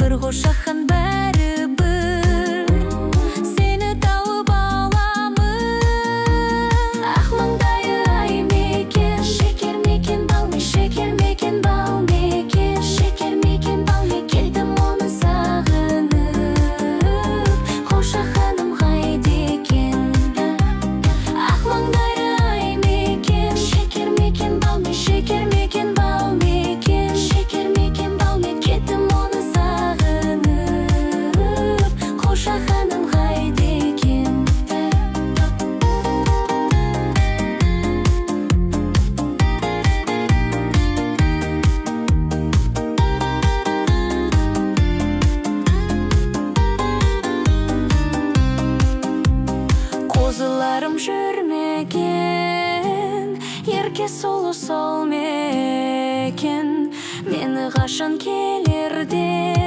бір қошаққан бәрі бір. Сені тауып аламын. Ақ маңдайы ай мекен, шекер мекен бал ме, шекер мекен бал мекен, шекер мекен бал ме. Келдім оны сағынып, қошақаным қайда екен. Ақ маңдайы ай мекен, шекер мекен бал ме, шекер мекен бал мекен, шекер мекен бал ме. Кеттім оны сағынып, қошақаным қайда екен. Қозыларым жүрмеген, ерке сұлу сол мекен. Мені қашан келер деп